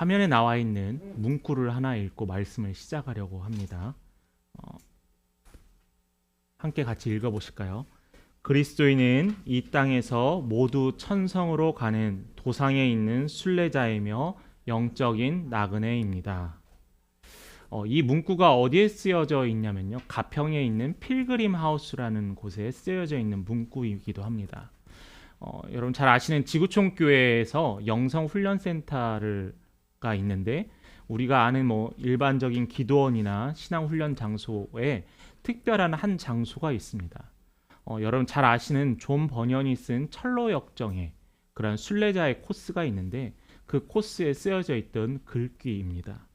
화면에 나와 있는 문구를 하나 읽고 말씀을 시작하려고 합니다. 함께 같이 읽어보실까요? 그리스도인은 이 땅에서 모두 천성으로 가는 도상에 있는 순례자이며 영적인 나그네입니다. 이 문구가 어디에 쓰여져 있냐면요, 가평에 있는 필그림 하우스라는 곳에 쓰여져 있는 문구이기도 합니다. 여러분 잘 아시는 지구촌 교회에서 영성 훈련센터가 있는데, 우리가 아는 일반적인 기도원이나 신앙 훈련 장소에 특별한 한 장소가 있습니다. 여러분 잘 아시는 존 버년이 쓴 철로 역정에 그런 순례자의 코스가 있는데, 그 코스에 쓰여져 있던 글귀입니다.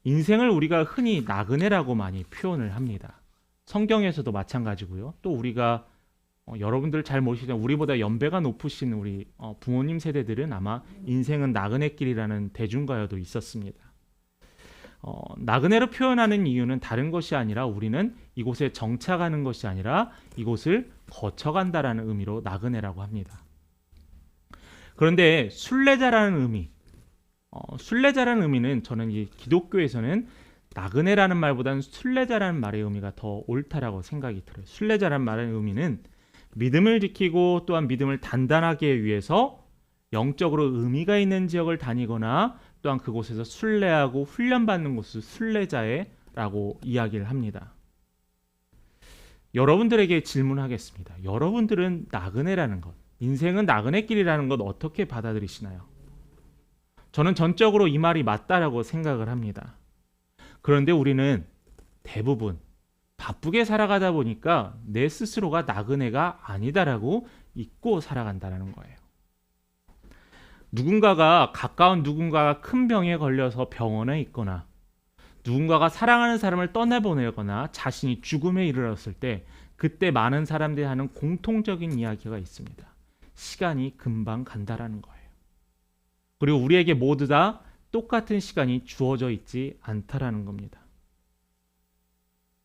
인생을 우리가 흔히 나그네라고 많이 표현을 합니다. 성경에서도 마찬가지고요. 또 우리가 여러분들 잘 모르시지만 우리보다 연배가 높으신 우리 부모님 세대들은 아마 인생은 나그네길이라는 대중가요도 있었습니다. 나그네로 표현하는 이유는 다른 것이 아니라, 우리는 이곳에 정착하는 것이 아니라 이곳을 거쳐간다라는 의미로 나그네라고 합니다. 그런데 순례자라는 의미는 저는 이 기독교에서는 나그네라는 말보다는 순례자라는 말의 의미가 더 옳다라고 생각이 들어요. 순례자라는 말의 의미는 믿음을 지키고 또한 믿음을 단단하게 하기 위해서 영적으로 의미가 있는 지역을 다니거나 또한 그곳에서 순례하고 훈련받는 곳을 순례자라고 이야기를 합니다. 여러분들에게 질문하겠습니다. 여러분들은 나그네라는 것, 인생은 나그네길이라는 것 어떻게 받아들이시나요? 저는 전적으로 이 말이 맞다라고 생각을 합니다. 그런데 우리는 대부분 바쁘게 살아가다 보니까 내 스스로가 나그네가 아니다라고 잊고 살아간다는 거예요. 가까운 누군가가 큰 병에 걸려서 병원에 있거나, 누군가가 사랑하는 사람을 떠나보내거나 자신이 죽음에 이르렀을 때, 그때 많은 사람들이 하는 공통적인 이야기가 있습니다. 시간이 금방 간다라는 거예요. 그리고 우리에게 모두 다 똑같은 시간이 주어져 있지 않다라는 겁니다.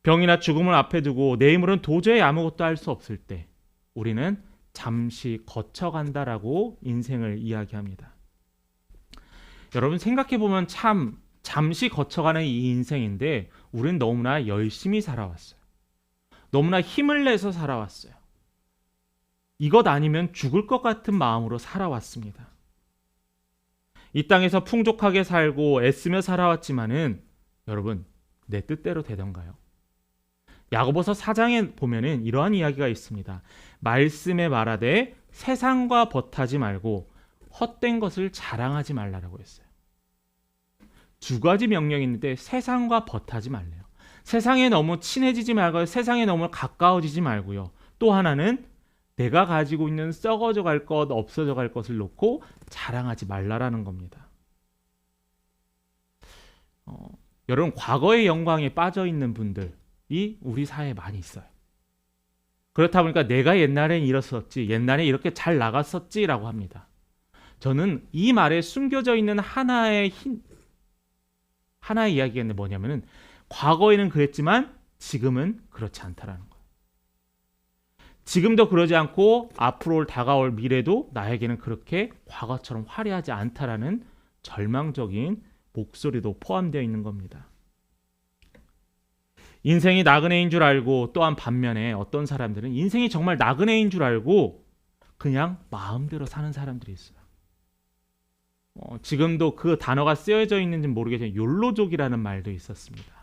병이나 죽음을 앞에 두고 내 힘으로는 도저히 아무것도 할 수 없을 때 우리는 잠시 거쳐간다라고 인생을 이야기합니다. 여러분 생각해보면 참 잠시 거쳐가는 이 인생인데, 우리는 너무나 열심히 살아왔어요. 너무나 힘을 내서 살아왔어요. 이것 아니면 죽을 것 같은 마음으로 살아왔습니다. 이 땅에서 풍족하게 살고 애쓰며 살아왔지만은 여러분, 내 뜻대로 되던가요? 야고보서 4장에 보면은 이러한 이야기가 있습니다. 말씀에 말하되 세상과 벗하지 말고 헛된 것을 자랑하지 말라라고 했어요. 두 가지 명령이 있는데 세상과 벗하지 말래요. 세상에 너무 친해지지 말고요. 세상에 너무 가까워지지 말고요. 또 하나는 내가 가지고 있는 썩어져 갈 것, 없어져 갈 것을 놓고 자랑하지 말라라는 겁니다. 여러분, 과거의 영광에 빠져 있는 분들이 우리 사회에 많이 있어요. 그렇다 보니까 내가 옛날엔 이랬었지, 옛날에 이렇게 잘 나갔었지라고 합니다. 저는 이 말에 숨겨져 있는 하나의 이야기가 있는데 뭐냐면은, 과거에는 그랬지만 지금은 그렇지 않다라는 거예요. 지금도 그러지 않고 앞으로 다가올 미래도 나에게는 그렇게 과거처럼 화려하지 않다라는 절망적인 목소리도 포함되어 있는 겁니다. 인생이 나그네인 줄 알고, 또한 반면에 어떤 사람들은 인생이 정말 나그네인 줄 알고 그냥 마음대로 사는 사람들이 있어요. 지금도 그 단어가 쓰여져 있는지 모르겠지만 욜로족이라는 말도 있었습니다.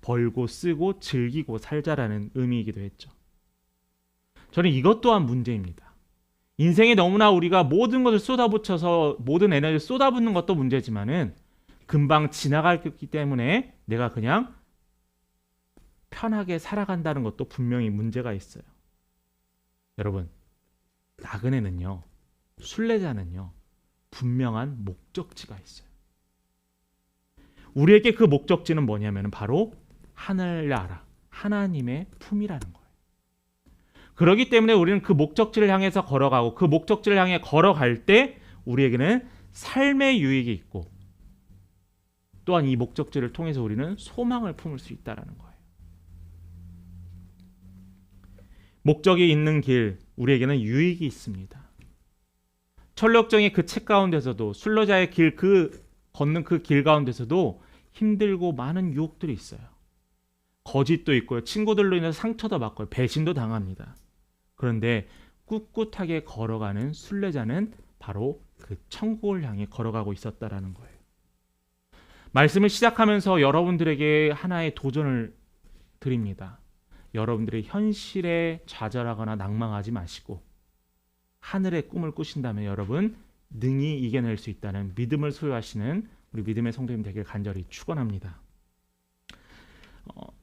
벌고 쓰고 즐기고 살자라는 의미이기도 했죠. 저는 이것 또한 문제입니다. 인생에 너무나 우리가 모든 것을 쏟아붙여서 모든 에너지를 쏟아붓는 것도 문제지만은 금방 지나갈 거기 때문에 내가 그냥 편하게 살아간다는 것도 분명히 문제가 있어요. 여러분, 나그네는요, 순례자는요, 분명한 목적지가 있어요. 우리에게 그 목적지는 뭐냐면 바로 하늘나라, 하나님의 품이라는 거예요. 그렇기 때문에 우리는 그 목적지를 향해서 걸어가고, 그 목적지를 향해 걸어갈 때 우리에게는 삶의 유익이 있고, 또한 이 목적지를 통해서 우리는 소망을 품을 수 있다는 거예요. 목적이 있는 길, 우리에게는 유익이 있습니다. 철력정의 그 책 가운데서도 순례자의 길 걷는 그 길 가운데서도 힘들고 많은 유혹들이 있어요. 거짓도 있고요. 친구들로 인해서 상처도 받고요. 배신도 당합니다. 그런데 꿋꿋하게 걸어가는 순례자는 바로 그 천국을 향해 걸어가고 있었다라는 거예요. 말씀을 시작하면서 여러분들에게 하나의 도전을 드립니다. 여러분들의 현실에 좌절하거나 낭망하지 마시고 하늘의 꿈을 꾸신다면 여러분 능히 이겨낼 수 있다는 믿음을 소유하시는 우리 믿음의 성도님 되길 간절히 축원합니다.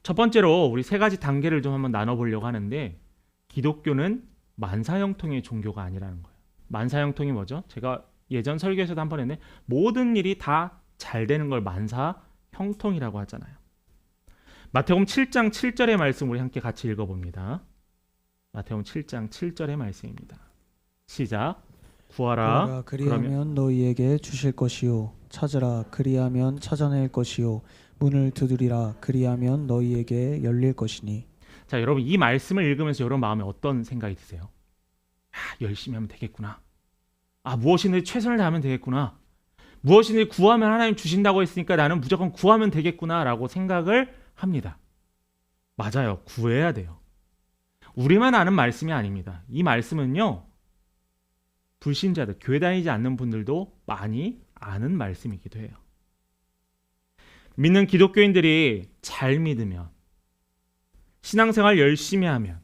첫 번째로 우리 세 가지 단계를 좀 한번 나눠보려고 하는데, 기독교는 만사형통의 종교가 아니라는 거예요. 만사형통이 뭐죠? 제가 예전 설교에서도 한번 했는데 모든 일이 다 잘 되는 걸 만사형통이라고 하잖아요. 마태복음 7장 7절의 말씀 우리 함께 같이 읽어봅니다. 마태복음 7장 7절의 말씀입니다. 시작. 구하라 그리하면 너희에게 주실 것이요, 찾으라 그리하면 찾아낼 것이요, 문을 두드리라 그리하면 너희에게 열릴 것이니. 자, 여러분 이 말씀을 읽으면서 여러분 마음에 어떤 생각이 드세요? 열심히 하면 되겠구나. 무엇이든 최선을 다하면 되겠구나. 무엇이든 구하면 하나님 주신다고 했으니까 나는 무조건 구하면 되겠구나 라고 생각을 합니다. 맞아요. 구해야 돼요. 우리만 아는 말씀이 아닙니다. 이 말씀은요, 불신자들, 교회 다니지 않는 분들도 많이 아는 말씀이기도 해요. 믿는 기독교인들이 잘 믿으면, 신앙생활 열심히 하면,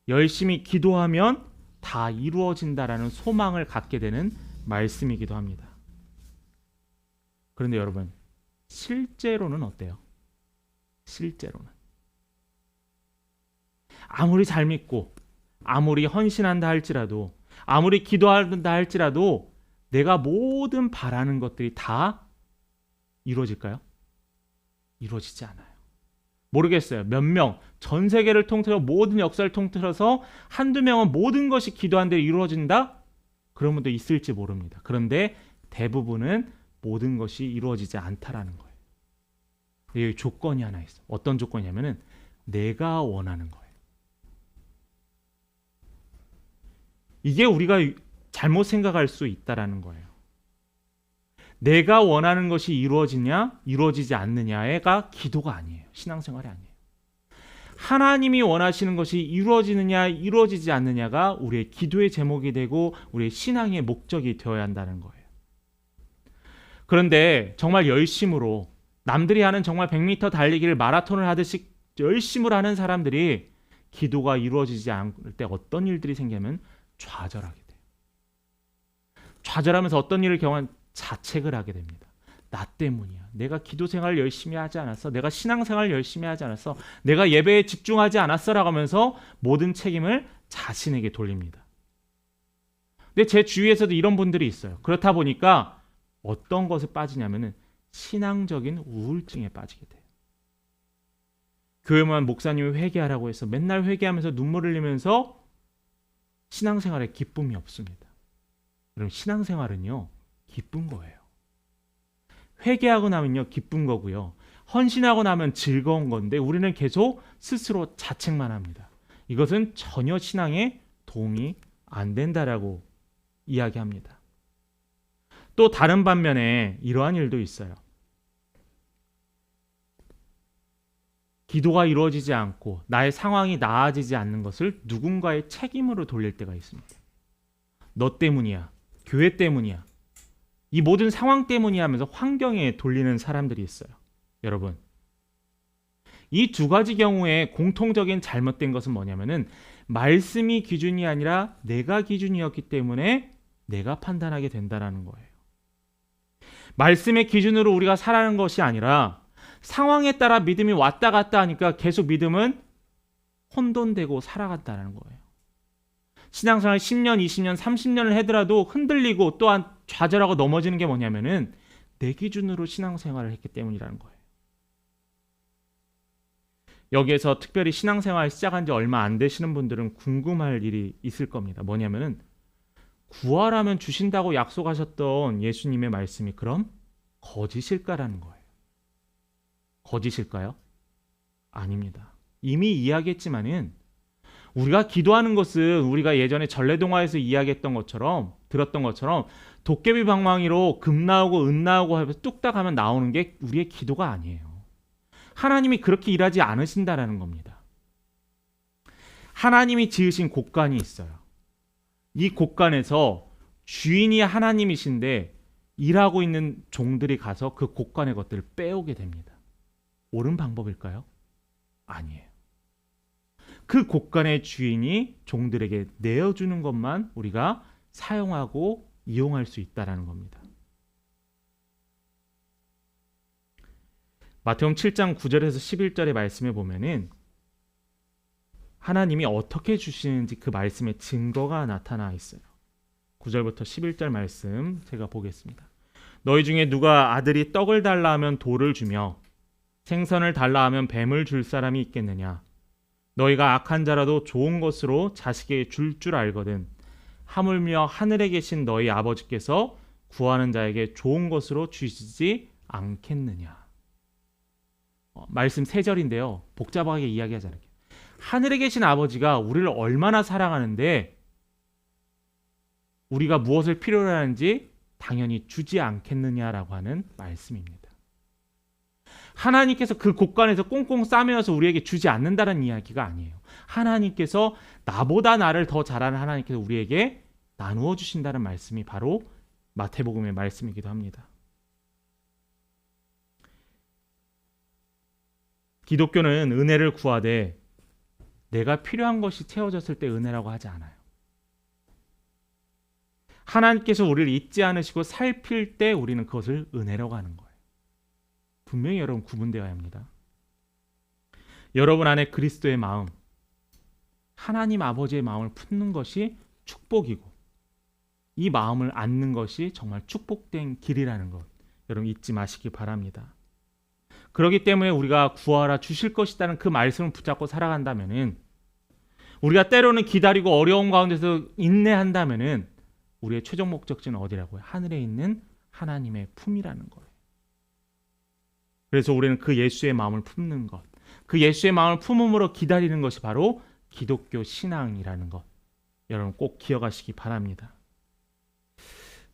열심히 기도하면 다 이루어진다라는 소망을 갖게 되는 말씀이기도 합니다. 그런데 여러분, 실제로는 어때요? 실제로는 아무리 잘 믿고 아무리 헌신한다 할지라도, 아무리 기도한다 할지라도 내가 모든 바라는 것들이 다 이루어질까요? 이루어지지 않아요. 모르겠어요. 몇 명, 전 세계를 통틀어 모든 역사를 통틀어서 한두 명은 모든 것이 기도한 대로 이루어진다? 그런 분도 있을지 모릅니다. 그런데 대부분은 모든 것이 이루어지지 않다라는 거예요. 여기 조건이 하나 있어. 어떤 조건이냐면은 내가 원하는 거예요. 이게 우리가 잘못 생각할 수 있다라는 거예요. 내가 원하는 것이 이루어지냐, 이루어지지 않느냐가 기도가 아니에요. 신앙생활이 아니에요. 하나님이 원하시는 것이 이루어지느냐, 이루어지지 않느냐가 우리의 기도의 제목이 되고 우리의 신앙의 목적이 되어야 한다는 거예요. 그런데 정말 열심으로, 남들이 하는 정말 100m 달리기를 마라톤을 하듯이 열심으로 하는 사람들이 기도가 이루어지지 않을 때 어떤 일들이 생기면 좌절하게 돼요. 좌절하면서 어떤 일을 경험한 자책을 하게 됩니다. 나 때문이야. 내가 기도 생활을 열심히 하지 않았어. 내가 신앙 생활을 열심히 하지 않았어. 내가 예배에 집중하지 않았어라고 하면서 모든 책임을 자신에게 돌립니다. 근데 제 주위에서도 이런 분들이 있어요. 그렇다 보니까 어떤 것에 빠지냐면은 신앙적인 우울증에 빠지게 돼요. 교회만 목사님이 회개하라고 해서 맨날 회개하면서 눈물을 흘리면서 신앙생활에 기쁨이 없습니다. 그럼 신앙생활은요, 기쁜 거예요. 회개하고 나면요, 기쁜 거고요. 헌신하고 나면 즐거운 건데 우리는 계속 스스로 자책만 합니다. 이것은 전혀 신앙에 도움이 안 된다라고 이야기합니다. 또 다른 반면에 이러한 일도 있어요. 기도가 이루어지지 않고 나의 상황이 나아지지 않는 것을 누군가의 책임으로 돌릴 때가 있습니다. 너 때문이야. 교회 때문이야. 이 모든 상황 때문이야 하면서 환경에 돌리는 사람들이 있어요. 여러분, 이 두 가지 경우에 공통적인 잘못된 것은 뭐냐면은 말씀이 기준이 아니라 내가 기준이었기 때문에 내가 판단하게 된다는 거예요. 말씀의 기준으로 우리가 살아가는 것이 아니라 상황에 따라 믿음이 왔다 갔다 하니까 계속 믿음은 혼돈되고 살아간다는 거예요. 신앙생활 10년, 20년, 30년을 하더라도 흔들리고 또한 좌절하고 넘어지는 게 뭐냐면은 내 기준으로 신앙생활을 했기 때문이라는 거예요. 여기에서 특별히 신앙생활 시작한 지 얼마 안 되시는 분들은 궁금할 일이 있을 겁니다. 뭐냐면은 구하라면 주신다고 약속하셨던 예수님의 말씀이 그럼 거짓일까라는 거예요. 거짓일까요? 아닙니다. 이미 이야기했지만은 우리가 기도하는 것은 우리가 예전에 전래동화에서 이야기했던 것처럼 들었던 것처럼 도깨비 방망이로 금 나오고 은 나오고 하면서 뚝딱 하면 나오는 게 우리의 기도가 아니에요. 하나님이 그렇게 일하지 않으신다라는 겁니다. 하나님이 지으신 곳간이 있어요. 이 곳간에서 주인이 하나님이신데 일하고 있는 종들이 가서 그 곳간의 것들을 빼오게 됩니다. 옳은 방법일까요? 아니에요. 그 곳간의 주인이 종들에게 내어주는 것만 우리가 사용하고 이용할 수 있다는 겁니다. 마태복음 7장 9절에서 11절의 말씀에 보면은 하나님이 어떻게 주시는지 그 말씀의 증거가 나타나 있어요. 9절부터 11절 말씀 제가 보겠습니다. 너희 중에 누가 아들이 떡을 달라 하면 돌을 주며 생선을 달라 하면 뱀을 줄 사람이 있겠느냐? 너희가 악한 자라도 좋은 것으로 자식에게 줄 알거든. 하물며 하늘에 계신 너희 아버지께서 구하는 자에게 좋은 것으로 주시지 않겠느냐? 말씀 3절인데요. 복잡하게 이야기하지 않을게요. 하늘에 계신 아버지가 우리를 얼마나 사랑하는데 우리가 무엇을 필요로 하는지 당연히 주지 않겠느냐라고 하는 말씀입니다. 하나님께서 그 곳간에서 꽁꽁 싸매어서 우리에게 주지 않는다는 이야기가 아니에요. 하나님께서 나보다 나를 더 잘하는 하나님께서 우리에게 나누어 주신다는 말씀이 바로 마태복음의 말씀이기도 합니다. 기독교는 은혜를 구하되 내가 필요한 것이 채워졌을 때 은혜라고 하지 않아요. 하나님께서 우리를 잊지 않으시고 살필 때 우리는 그것을 은혜라고 하는 거예요. 분명히 여러분 구분되어야 합니다. 여러분 안에 그리스도의 마음, 하나님 아버지의 마음을 품는 것이 축복이고 이 마음을 안는 것이 정말 축복된 길이라는 것 여러분 잊지 마시기 바랍니다. 그렇기 때문에 우리가 구하라 주실 것이라는 그 말씀을 붙잡고 살아간다면은 우리가 때로는 기다리고 어려운 가운데서 인내한다면은 우리의 최종 목적지는 어디라고요? 하늘에 있는 하나님의 품이라는 거예요. 그래서 우리는 그 예수의 마음을 품는 것, 그 예수의 마음을 품음으로 기다리는 것이 바로 기독교 신앙이라는 것 여러분 꼭 기억하시기 바랍니다.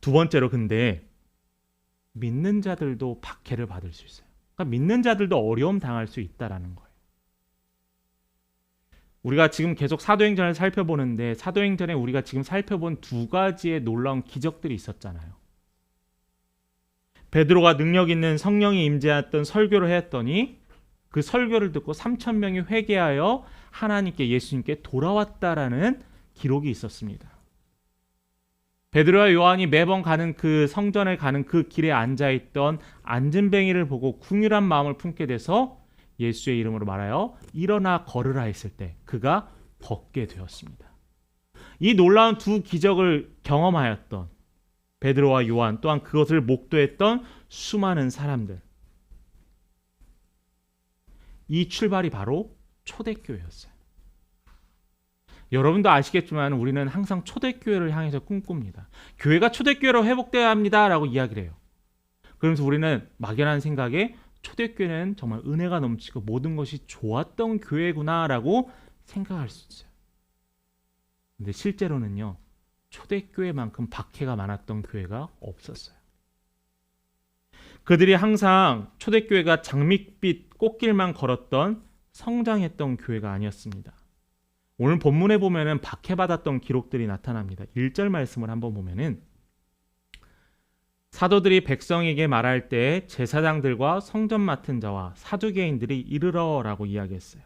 두 번째로 근데 믿는 자들도 박해를 받을 수 있어요. 그러니까 믿는 자들도 어려움 당할 수 있다라는 거예요. 우리가 지금 계속 사도행전을 살펴보는데 사도행전에 우리가 지금 살펴본 2가지의 놀라운 기적들이 있었잖아요. 베드로가 능력 있는 성령이 임재했던 설교를 했더니 그 설교를 듣고 3,000명이 회개하여 하나님께 예수님께 돌아왔다라는 기록이 있었습니다. 베드로와 요한이 매번 가는 그 성전을 가는 그 길에 앉아있던 안진뱅이를 보고 궁휼한 마음을 품게 돼서 예수의 이름으로 말하여 일어나 걸으라 했을 때 그가 걷게 되었습니다. 이 놀라운 2 기적을 경험하였던 베드로와 요한 또한 그것을 목도했던 수많은 사람들, 이 출발이 바로 초대교회였어요. 여러분도 아시겠지만 우리는 항상 초대교회를 향해서 꿈꿉니다. 교회가 초대교회로 회복되어야 합니다 라고 이야기를 해요. 그러면서 우리는 막연한 생각에 초대교회는 정말 은혜가 넘치고 모든 것이 좋았던 교회구나 라고 생각할 수 있어요. 근데 실제로는요, 초대교회만큼 박해가 많았던 교회가 없었어요. 그들이 항상 초대교회가 장밋빛 꽃길만 걸었던 성장했던 교회가 아니었습니다. 오늘 본문에 보면은 박해받았던 기록들이 나타납니다. 1절 말씀을 한번 보면은 사도들이 백성에게 말할 때 제사장들과 성전 맡은 자와 사두개인들이 이르러라고 이야기했어요.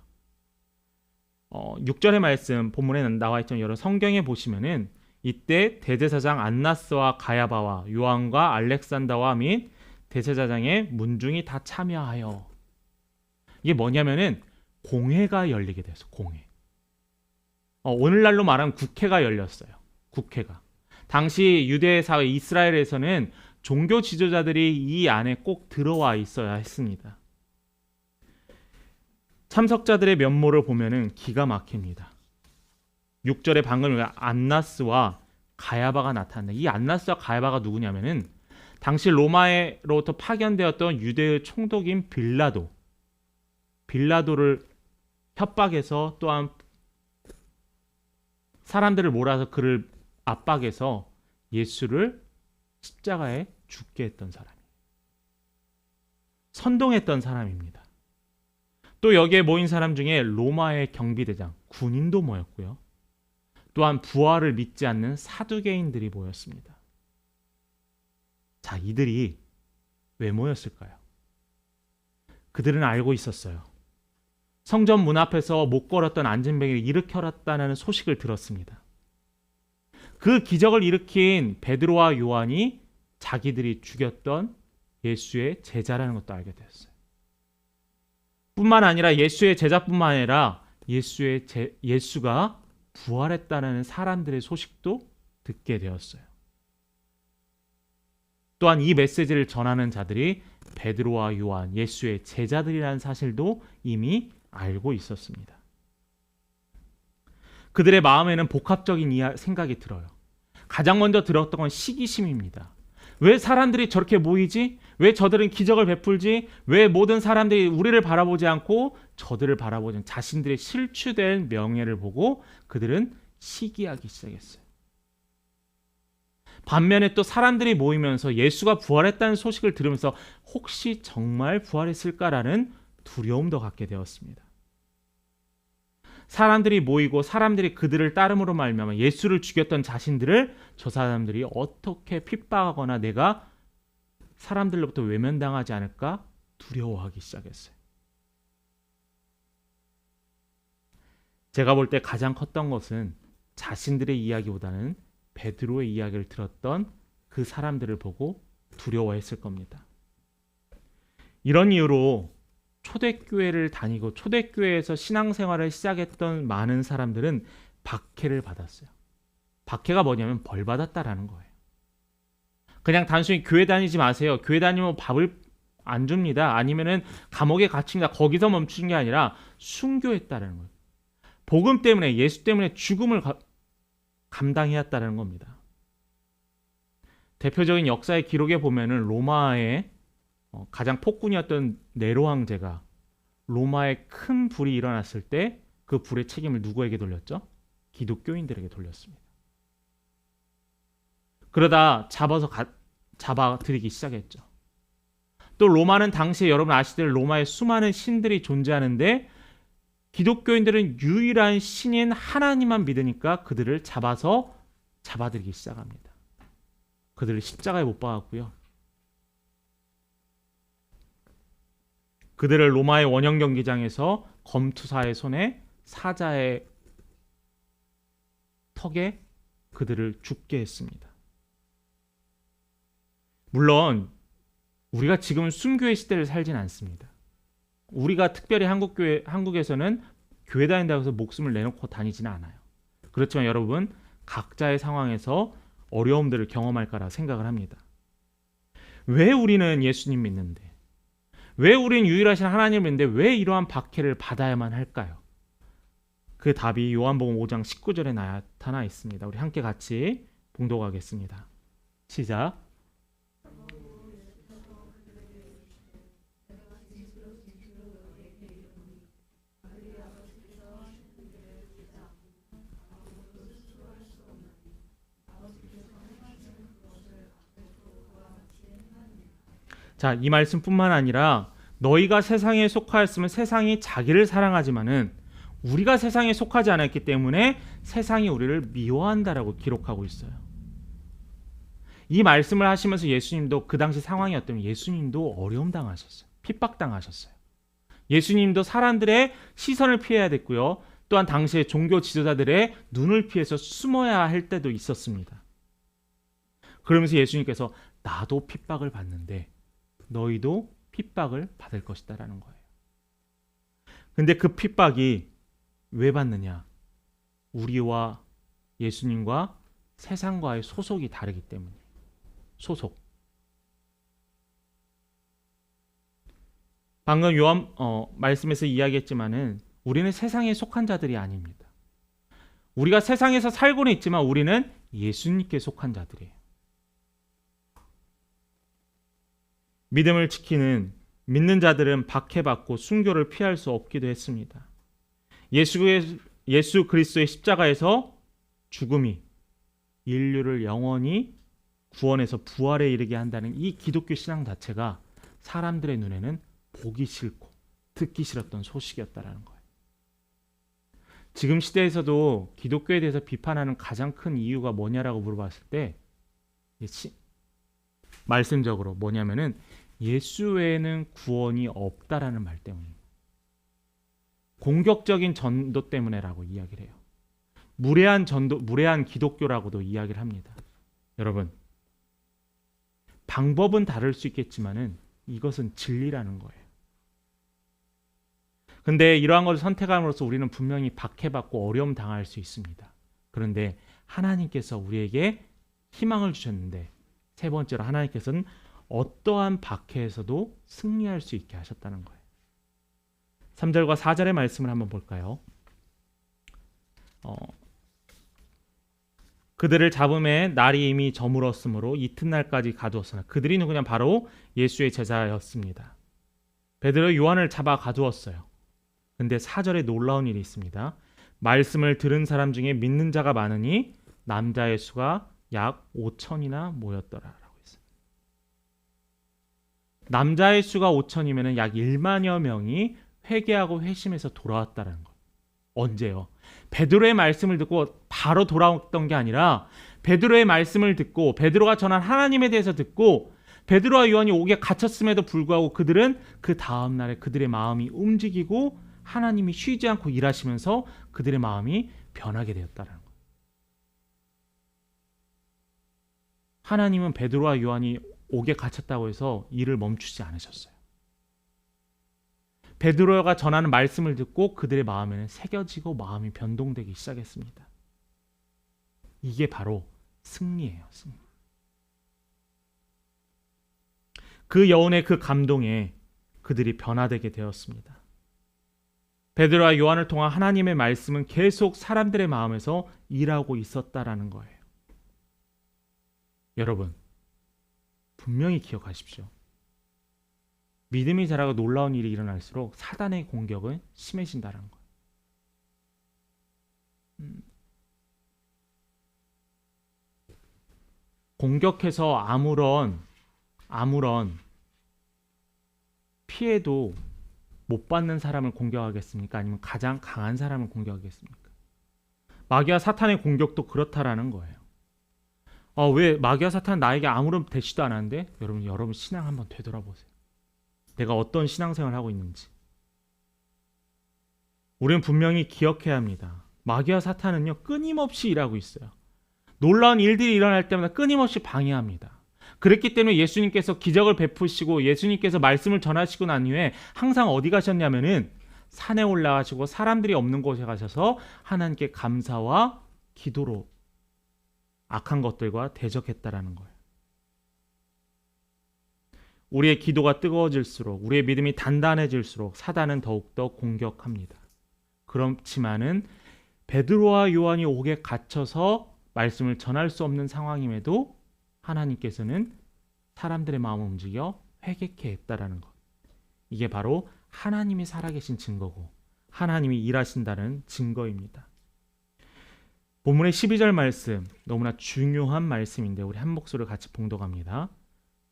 6절의 말씀 본문에 나와 있던 여러 성경에 보시면은 이때 대제사장 안나스와 가야바와 요한과 알렉산더와 및 대제사장의 문중이 다 참여하여, 이게 뭐냐면은 공회가 열리게 됐어. 공회. 오늘날로 말하면 국회가 열렸어요. 국회가. 당시 유대 사회 이스라엘에서는 종교 지도자들이 이 안에 꼭 들어와 있어야 했습니다. 참석자들의 면모를 보면은 기가 막힙니다. 6절에 방금 안나스와 가야바가 나타났는데 이 안나스와 가야바가 누구냐면은 당시 로마로부터 파견되었던 유대의 총독인 빌라도를 협박해서 또한 사람들을 몰아서 그를 압박해서 예수를 십자가에 죽게 했던 사람이에요. 선동했던 사람입니다. 또 여기에 모인 사람 중에 로마의 경비대장, 군인도 모였고요. 또한 부활을 믿지 않는 사두개인들이 모였습니다. 자, 이들이 왜 모였을까요? 그들은 알고 있었어요. 성전 문 앞에서 못 걸었던 안진뱅이를 일으켰다는 소식을 들었습니다. 그 기적을 일으킨 베드로와 요한이 자기들이 죽였던 예수의 제자라는 것도 알게 되었어요. 뿐만 아니라 예수의 제자뿐만 아니라 예수가 부활했다는 사람들의 소식도 듣게 되었어요. 또한 이 메시지를 전하는 자들이 베드로와 요한, 예수의 제자들이라는 사실도 이미 알고 있었습니다. 그들의 마음에는 복합적인 생각이 들어요. 가장 먼저 들었던 건 시기심입니다. 왜 사람들이 저렇게 모이지? 왜 저들은 기적을 베풀지? 왜 모든 사람들이 우리를 바라보지 않고 저들을 바라보지 않고 자신들의 실추된 명예를 보고 그들은 시기하기 시작했어요. 반면에 또 사람들이 모이면서 예수가 부활했다는 소식을 들으면서 혹시 정말 부활했을까라는 두려움도 갖게 되었습니다. 사람들이 모이고 사람들이 그들을 따름으로 말미암아 예수를 죽였던 자신들을 저 사람들이 어떻게 핍박하거나 내가 사람들로부터 외면당하지 않을까 두려워하기 시작했어요. 제가 볼 때 가장 컸던 것은 자신들의 이야기보다는 베드로의 이야기를 들었던 그 사람들을 보고 두려워했을 겁니다. 이런 이유로 초대교회를 다니고 초대교회에서 신앙생활을 시작했던 많은 사람들은 박해를 받았어요. 박해가 뭐냐면 벌 받았다라는 거예요. 그냥 단순히 교회 다니지 마세요. 교회 다니면 밥을 안 줍니다. 아니면은 감옥에 갇힙니다. 거기서 멈춘 게 아니라 순교했다라는 거예요. 복음 때문에, 예수 때문에 죽음을 감당해야 했다는 겁니다. 대표적인 역사의 기록에 보면은 로마의 가장 폭군이었던 네로 황제가 로마에 큰 불이 일어났을 때 그 불의 책임을 누구에게 돌렸죠? 기독교인들에게 돌렸습니다. 그러다 잡아들이기 시작했죠. 또 로마는 당시에 여러분 아시듯이 로마에 수많은 신들이 존재하는데 기독교인들은 유일한 신인 하나님만 믿으니까 그들을 잡아들이기 시작합니다. 그들을 십자가에 못 박았고요. 그들을 로마의 원형 경기장에서 검투사의 손에 사자의 턱에 그들을 죽게 했습니다. 물론 우리가 지금 순교의 시대를 살진 않습니다. 우리가 특별히 한국에서는 교회 다닌다고 해서 목숨을 내놓고 다니지는 않아요. 그렇지만 여러분 각자의 상황에서 어려움들을 경험할 거라 생각을 합니다. 왜 우리는 예수님 믿는데, 왜 우리는 유일하신 하나님을 믿는데 왜 이러한 박해를 받아야만 할까요? 그 답이 요한복음 5장 19절에 나타나 있습니다. 우리 함께 같이 봉독하겠습니다. 시작. 자, 이 말씀뿐만 아니라 너희가 세상에 속하였으면 세상이 자기를 사랑하지만은 우리가 세상에 속하지 않았기 때문에 세상이 우리를 미워한다라고 기록하고 있어요. 이 말씀을 하시면서 예수님도 그 당시 상황이 어떠면 예수님도 어려움 당하셨어요. 핍박당하셨어요. 예수님도 사람들의 시선을 피해야 됐고요. 또한 당시의 종교 지도자들의 눈을 피해서 숨어야 할 때도 있었습니다. 그러면서 예수님께서 나도 핍박을 받는데 너희도 핍박을 받을 것이다라는 거예요. 근데 그 핍박이 왜 받느냐? 우리와 예수님과 세상과의 소속이 다르기 때문이에요. 소속. 방금 요한 말씀에서 이야기했지만은 우리는 세상에 속한 자들이 아닙니다. 우리가 세상에서 살고는 있지만 우리는 예수님께 속한 자들이에요. 믿음을 지키는 믿는 자들은 박해받고 순교를 피할 수 없기도 했습니다. 예수 그리스도의 십자가에서 죽음이 인류를 영원히 구원에서 부활에 이르게 한다는 이 기독교 신앙 자체가 사람들의 눈에는 보기 싫고 듣기 싫었던 소식이었다라는 거예요. 지금 시대에서도 기독교에 대해서 비판하는 가장 큰 이유가 뭐냐라고 물어봤을 때 말씀적으로 뭐냐면은 예수 외에는 구원이 없다라는 말 때문입니다. 공격적인 전도 때문에라고 이야기를 해요. 무례한 전도, 무례한 기독교라고도 이야기를 합니다. 여러분, 방법은 다를 수 있겠지만은 이것은 진리라는 거예요. 근데 이러한 것을 선택함으로써 우리는 분명히 박해받고 어려움 당할 수 있습니다. 그런데 하나님께서 우리에게 희망을 주셨는데, 세 번째로 하나님께서는 어떠한 박해에서도 승리할 수 있게 하셨다는 거예요. 3절과 4절의 말씀을 한번 볼까요? 그들을 잡음에 날이 이미 저물었으므로 이튿날까지 가두었으나 그들이 누구냐? 바로 예수의 제자였습니다. 베드로 요한을 잡아 가두었어요. 근데 4절에 놀라운 일이 있습니다. 말씀을 들은 사람 중에 믿는 자가 많으니 남자의 수가 약 5천이나 모였더라라고 했어요. 남자의 수가 5천이면 약 1만여 명이 회개하고 회심해서 돌아왔다는 거. 언제요? 베드로의 말씀을 듣고 바로 돌아왔던 게 아니라 베드로의 말씀을 듣고 베드로가 전한 하나님에 대해서 듣고 베드로와 요한이 옥에 갇혔음에도 불구하고 그들은 그 다음 날에 그들의 마음이 움직이고 하나님이 쉬지 않고 일하시면서 그들의 마음이 변하게 되었다는 거예요. 하나님은 베드로와 요한이 옥에 갇혔다고 해서 일을 멈추지 않으셨어요. 베드로가 전하는 말씀을 듣고 그들의 마음에는 새겨지고 마음이 변동되기 시작했습니다. 이게 바로 승리예요. 승리. 그 여운의 그 감동에 그들이 변화되게 되었습니다. 베드로와 요한을 통한 하나님의 말씀은 계속 사람들의 마음에서 일하고 있었다라는 거예요. 여러분, 분명히 기억하십시오. 믿음이 자라고 놀라운 일이 일어날수록 사단의 공격은 심해진다는 거예요. 공격해서 아무런 피해도 못 받는 사람을 공격하겠습니까? 아니면 가장 강한 사람을 공격하겠습니까? 마귀와 사탄의 공격도 그렇다라는 거예요. 왜 마귀와 사탄은 나에게 아무런 대시도 안 하는데? 여러분 신앙 한번 되돌아보세요. 내가 어떤 신앙생활을 하고 있는지. 우리는 분명히 기억해야 합니다. 마귀와 사탄은요, 끊임없이 일하고 있어요. 놀라운 일들이 일어날 때마다 끊임없이 방해합니다. 그랬기 때문에 예수님께서 기적을 베푸시고 예수님께서 말씀을 전하시고 난 후에 항상 어디 가셨냐면은 산에 올라가시고 사람들이 없는 곳에 가셔서 하나님께 감사와 기도로 악한 것들과 대적했다라는 거예요. 우리의 기도가 뜨거워질수록 우리의 믿음이 단단해질수록 사단은 더욱더 공격합니다. 그렇지만은 베드로와 요한이 옥에 갇혀서 말씀을 전할 수 없는 상황임에도 하나님께서는 사람들의 마음을 움직여 회개케 했다라는 것. 이게 바로 하나님이 살아계신 증거고 하나님이 일하신다는 증거입니다. 본문의 12절 말씀 너무나 중요한 말씀인데 우리 한 목소리를 같이 봉독합니다.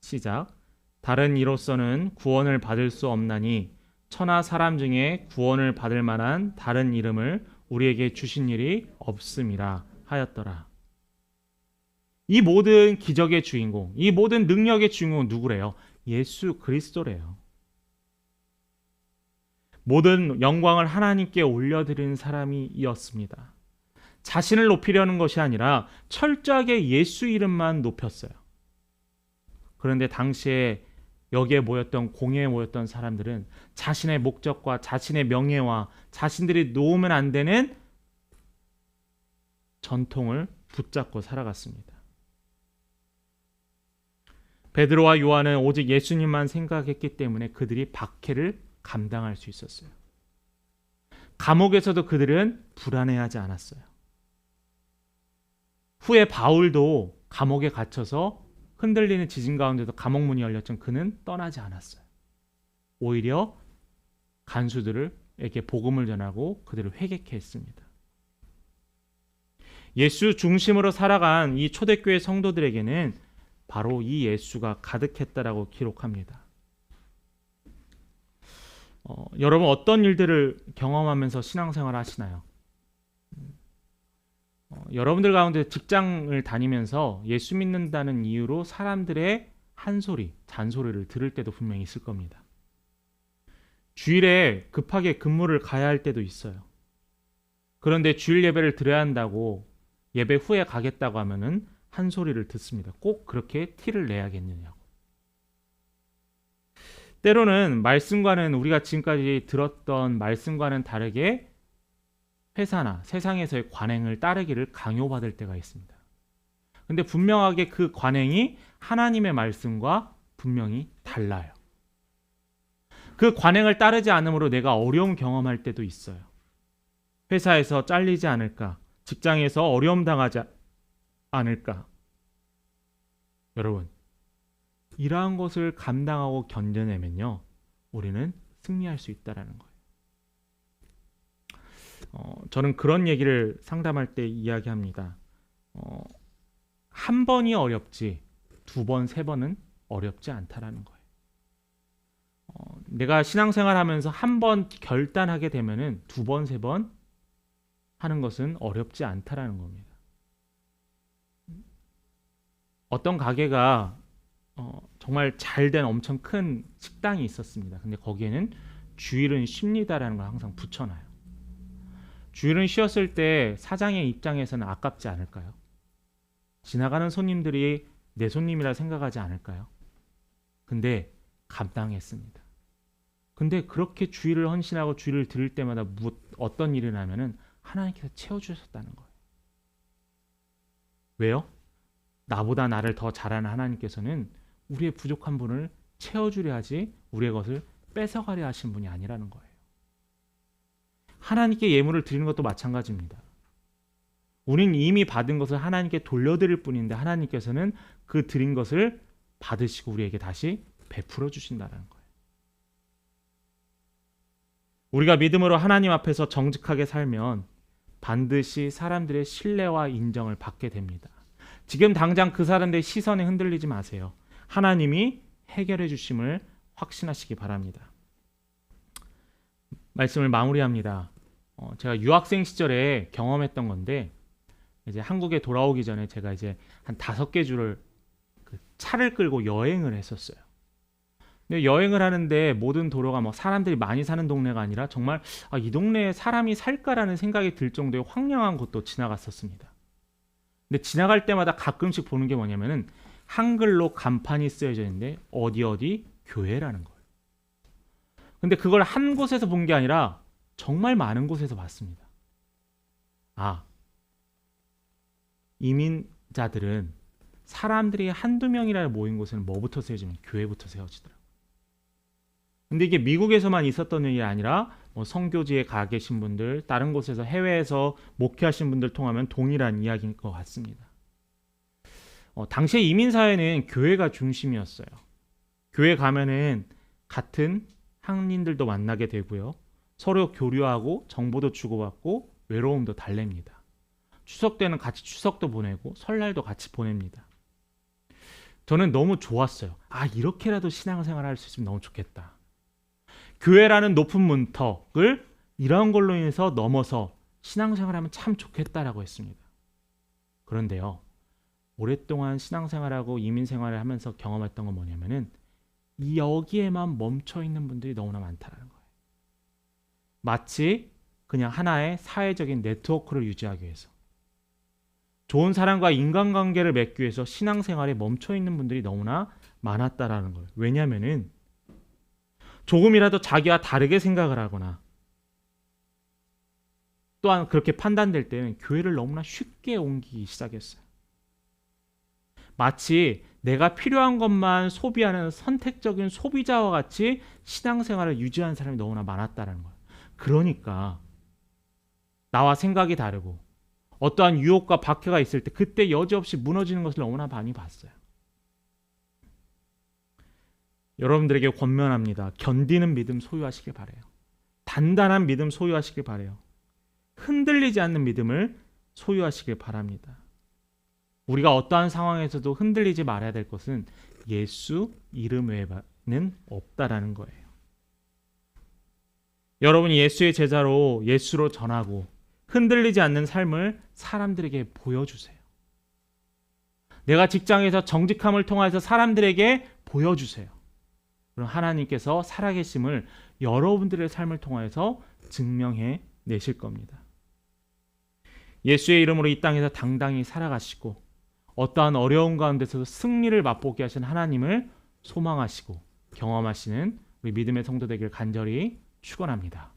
시작. 다른 이로서는 구원을 받을 수 없나니 천하 사람 중에 구원을 받을 만한 다른 이름을 우리에게 주신 일이 없음이라 하였더라. 이 모든 기적의 주인공, 이 모든 능력의 주인공은 누구래요? 예수 그리스도래요. 모든 영광을 하나님께 올려드리는 사람이었습니다. 자신을 높이려는 것이 아니라 철저하게 예수 이름만 높였어요. 그런데 당시에 여기에 모였던 공회에 모였던 사람들은 자신의 목적과 자신의 명예와 자신들이 놓으면 안 되는 전통을 붙잡고 살아갔습니다. 베드로와 요한은 오직 예수님만 생각했기 때문에 그들이 박해를 감당할 수 있었어요. 감옥에서도 그들은 불안해하지 않았어요. 후에 바울도 감옥에 갇혀서 흔들리는 지진 가운데도 감옥 문이 열렸지만 그는 떠나지 않았어요. 오히려 간수들에게 복음을 전하고 그들을 회개케 했습니다. 예수 중심으로 살아간 이 초대교회 성도들에게는 바로 이 예수가 가득했다라고 기록합니다. 여러분 어떤 일들을 경험하면서 신앙생활 하시나요? 여러분들 가운데 직장을 다니면서 예수 믿는다는 이유로 사람들의 한 소리, 잔소리를 들을 때도 분명히 있을 겁니다. 주일에 급하게 근무를 가야 할 때도 있어요. 그런데 주일 예배를 드려야 한다고 예배 후에 가겠다고 하면은 한 소리를 듣습니다. 꼭 그렇게 티를 내야겠느냐고. 때로는 말씀과는 우리가 지금까지 들었던 말씀과는 다르게 회사나 세상에서의 관행을 따르기를 강요받을 때가 있습니다. 근데 분명하게 그 관행이 하나님의 말씀과 분명히 달라요. 그 관행을 따르지 않으므로 내가 어려움 경험할 때도 있어요. 회사에서 잘리지 않을까? 직장에서 어려움 당하지 않을까? 여러분, 이러한 것을 감당하고 견뎌내면요, 우리는 승리할 수 있다라는 거예요. 저는 그런 얘기를 상담할 때 이야기합니다. 한 번이 어렵지 두 번, 세 번은 어렵지 않다라는 거예요. 내가 신앙생활하면서 한 번 결단하게 되면은 두 번, 세 번 하는 것은 어렵지 않다라는 겁니다. 어떤 가게가 정말 잘된 엄청 큰 식당이 있었습니다. 근데 거기에는 주일은 쉽니다라는 걸 항상 붙여놔요. 주일은 쉬었을 때 사장의 입장에서는 아깝지 않을까요? 지나가는 손님들이 내 손님이라 생각하지 않을까요? 근데 감당했습니다. 근데 그렇게 주일을 헌신하고 주일을 드릴 때마다 어떤 일이 나면은 하나님께서 채워주셨다는 거예요. 왜요? 나보다 나를 더 잘하는 하나님께서는 우리의 부족한 분을 채워주려 하지 우리의 것을 뺏어가려 하신 분이 아니라는 거예요. 하나님께 예물을 드리는 것도 마찬가지입니다. 우린 이미 받은 것을 하나님께 돌려드릴 뿐인데 하나님께서는 그 드린 것을 받으시고 우리에게 다시 베풀어 주신다는 거예요. 우리가 믿음으로 하나님 앞에서 정직하게 살면 반드시 사람들의 신뢰와 인정을 받게 됩니다. 지금 당장 그 사람들의 시선에 흔들리지 마세요. 하나님이 해결해 주심을 확신하시기 바랍니다. 말씀을 마무리합니다. 제가 유학생 시절에 경험했던 건데 이제 한국에 돌아오기 전에 제가 이제 한 5개 주를 차를 끌고 여행을 했었어요. 근데 여행을 하는데 모든 도로가 뭐 사람들이 많이 사는 동네가 아니라 정말 이 동네에 사람이 살까라는 생각이 들 정도의 황량한 곳도 지나갔었습니다. 근데 지나갈 때마다 가끔씩 보는 게 뭐냐면은 한글로 간판이 쓰여져 있는데 어디 교회라는 거예요. 근데 그걸 한 곳에서 본 게 아니라 정말 많은 곳에서 봤습니다. 이민자들은 사람들이 한두 명이라 모인 곳에는 뭐부터 세워지면 교회부터 세워지더라고요. 근데 이게 미국에서만 있었던 일이 아니라 뭐 선교지에 가 계신 분들, 다른 곳에서 해외에서 목회하신 분들 통하면 동일한 이야기인 것 같습니다. 당시에 이민사회는 교회가 중심이었어요. 교회 가면은 같은 한인들도 만나게 되고요. 서로 교류하고 정보도 주고받고 외로움도 달랩니다. 추석 때는 같이 추석도 보내고 설날도 같이 보냅니다. 저는 너무 좋았어요. 이렇게라도 신앙생활을 할 수 있으면 너무 좋겠다. 교회라는 높은 문턱을 이런 걸로 인해서 넘어서 신앙생활하면 참 좋겠다라고 했습니다. 그런데요, 오랫동안 신앙생활하고 이민생활을 하면서 경험했던 건 뭐냐면은 여기에만 멈춰 있는 분들이 너무나 많다는 거예요. 마치 그냥 하나의 사회적인 네트워크를 유지하기 위해서, 좋은 사람과 인간관계를 맺기 위해서 신앙생활에 멈춰 있는 분들이 너무나 많았다라는 거예요. 왜냐하면은 조금이라도 자기와 다르게 생각을 하거나 또한 그렇게 판단될 때는 교회를 너무나 쉽게 옮기기 시작했어요. 마치 내가 필요한 것만 소비하는 선택적인 소비자와 같이 신앙생활을 유지하는 사람이 너무나 많았다는 거예요. 그러니까 나와 생각이 다르고 어떠한 유혹과 박해가 있을 때 그때 여지없이 무너지는 것을 너무나 많이 봤어요. 여러분들에게 권면합니다. 견디는 믿음 소유하시길 바라요. 단단한 믿음 소유하시길 바라요. 흔들리지 않는 믿음을 소유하시길 바랍니다. 우리가 어떠한 상황에서도 흔들리지 말아야 될 것은 예수 이름 외에는 없다라는 거예요. 여러분이 예수의 제자로 예수로 전하고 흔들리지 않는 삶을 사람들에게 보여주세요. 내가 직장에서 정직함을 통해서 사람들에게 보여주세요. 그럼 하나님께서 살아계심을 여러분들의 삶을 통해서 증명해 내실 겁니다. 예수의 이름으로 이 땅에서 당당히 살아가시고 어떠한 어려움 가운데서도 승리를 맛보게 하신 하나님을 소망하시고 경험하시는 우리 믿음의 성도 되길 간절히 축원합니다.